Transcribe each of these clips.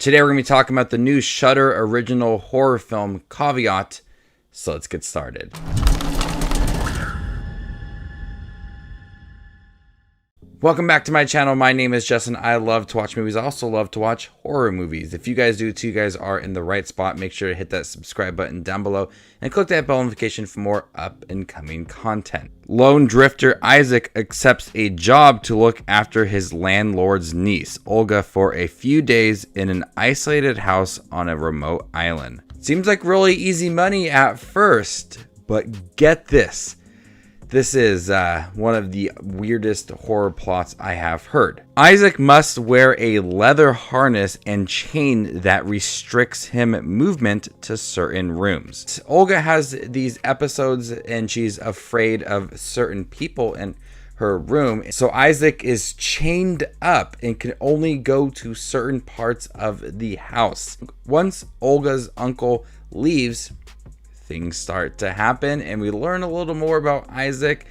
Today we're going to be talking about the new Shudder original horror film, Caveat. So let's get started. Welcome back to my channel. My name is Justin. I love to watch movies. I also love to watch horror movies. If you guys do too, you guys are in the right spot. Make sure to hit that subscribe button down below and click that bell notification for more up and coming content. Lone drifter Isaac accepts a job to look after his landlord's niece, Olga, for a few days in an isolated house on a remote island. Seems like really easy money at first, but get this. This is one of the weirdest horror plots I have heard. Isaac must wear a leather harness and chain that restricts him movement to certain rooms. Olga has these episodes and she's afraid of certain people in her room. So Isaac is chained up and can only go to certain parts of the house. Once Olga's uncle leaves, things start to happen and we learn a little more about Isaac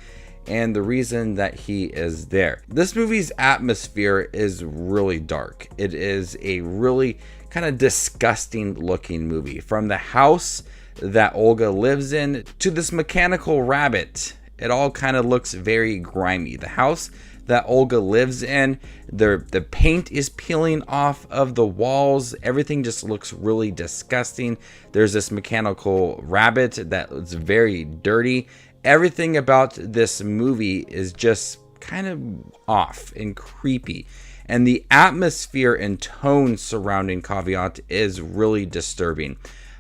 and the reason that he is there. This movie's atmosphere is really dark. It is a really kind of disgusting looking movie. From the house that Olga lives in to this mechanical rabbit, it all kind of looks very grimy. The house that Olga lives in, the paint is peeling off of the walls. Everything just looks really disgusting. There's this mechanical rabbit that is very dirty. Everything about this movie is just kind of off and creepy. And the atmosphere and tone surrounding Caveat is really disturbing.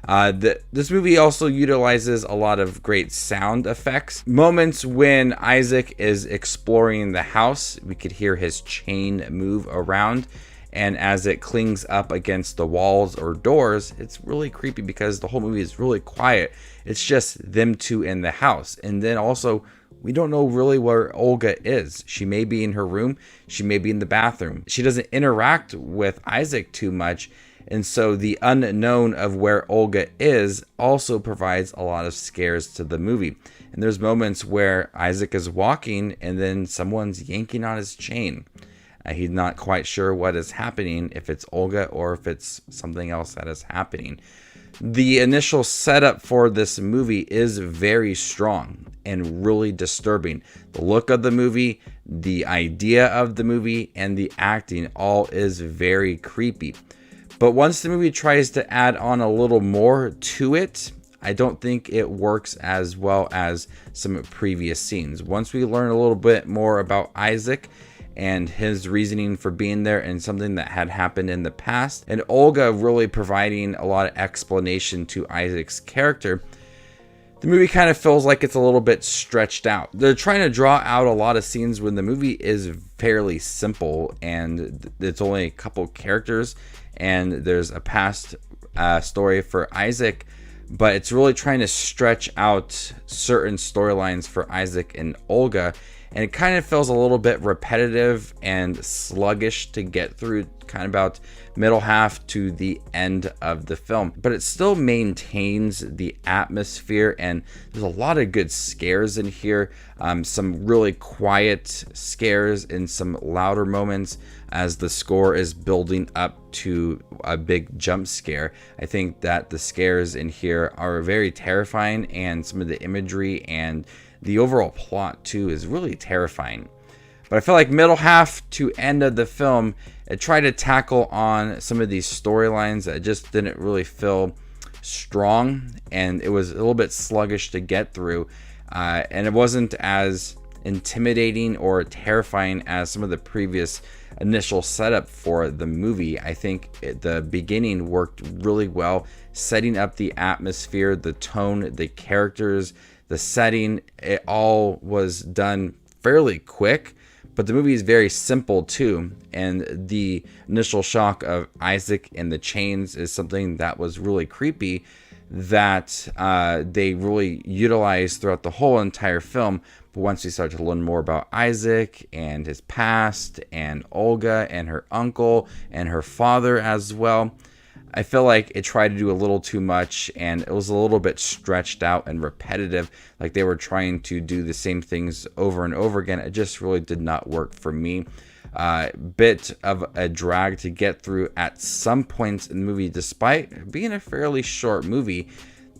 This movie also utilizes a lot of great sound effects. Moments when Isaac is exploring the house, we could hear his chain move around, and as it clings up against the walls or doors, it's really creepy because the whole movie is really quiet. It's just them two in the house. And then also, we don't know really where Olga is. She may be in her room, she may be in the bathroom. She doesn't interact with Isaac too much. And so the unknown of where Olga is also provides a lot of scares to the movie. And there's moments where Isaac is walking and then someone's yanking on his chain. He's not quite sure what is happening, if it's Olga or if it's something else that is happening. The initial setup for this movie is very strong and really disturbing. The look of the movie, the idea of the movie, and the acting all is very creepy. But once the movie tries to add on a little more to it, I don't think it works as well as some previous scenes. Once we learn a little bit more about Isaac and his reasoning for being there and something that had happened in the past, and Olga really providing a lot of explanation to Isaac's character, the movie kind of feels like it's a little bit stretched out. They're trying to draw out a lot of scenes when the movie is fairly simple and it's only a couple characters and there's a past story for Isaac, but it's really trying to stretch out certain storylines for Isaac and Olga, and it kind of feels a little bit repetitive and sluggish to get through kind of about middle half to the end of the film. But it still maintains the atmosphere, and there's a lot of good scares in here. Some really quiet scares and some louder moments as the score is building up to a big jump scare. I think that the scares in here are very terrifying, and some of the imagery and the overall plot too is really terrifying. But I feel like middle half to end of the film, it tried to tackle on some of these storylines that just didn't really feel strong, and it was a little bit sluggish to get through, and it wasn't as intimidating or terrifying as some of the previous initial setup for the movie. I think the beginning worked really well, setting up the atmosphere, the tone, the characters, the setting. It all was done fairly quick, but the movie is very simple too, and the initial shock of Isaac and the chains is something that was really creepy that they really utilized throughout the whole entire film. But once we start to learn more about Isaac and his past and Olga and her uncle and her father as well, I feel like it tried to do a little too much, and it was a little bit stretched out and repetitive, like they were trying to do the same things over and over again. It just really did not work for me. bit of a drag to get through at some points in the movie. Despite being a fairly short movie,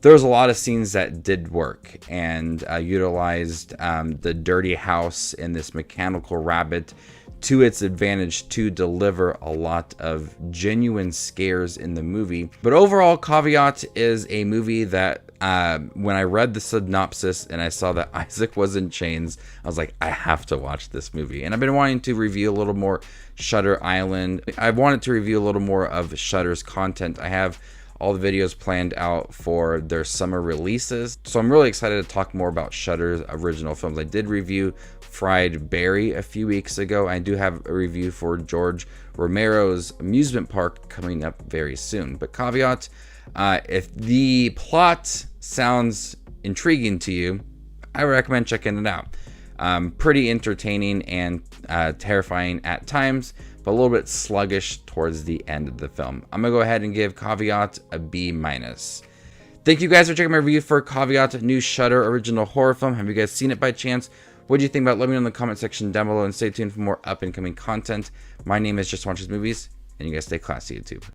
there's a lot of scenes that did work and utilized the dirty house and this mechanical rabbit to its advantage to deliver a lot of genuine scares in the movie. But overall, Caveat is a movie that when I read the synopsis and I saw that Isaac was in chains, I was like, I have to watch this movie. And I've been wanting to review a little more Shudder Island. I wanted to review a little more of Shudder's content. I have all the videos planned out for their summer releases, so I'm really excited to talk more about Shudder's original films. I did review Fried Berry a few weeks ago. I do have a review for George Romero's Amusement Park coming up very soon. But Caveat, if the plot sounds intriguing to you, I recommend checking it out. Pretty entertaining and terrifying at times, but a little bit sluggish towards the end of the film. I'm gonna go ahead and give Caveat a B-. Thank you guys for checking my review for Caveat, new Shudder original horror film. Have you guys seen it by chance? What do you think about it? Let me know in the comment section down below, and stay tuned for more up and coming content. My name is Just Watches Movies, and you guys stay classy, YouTube.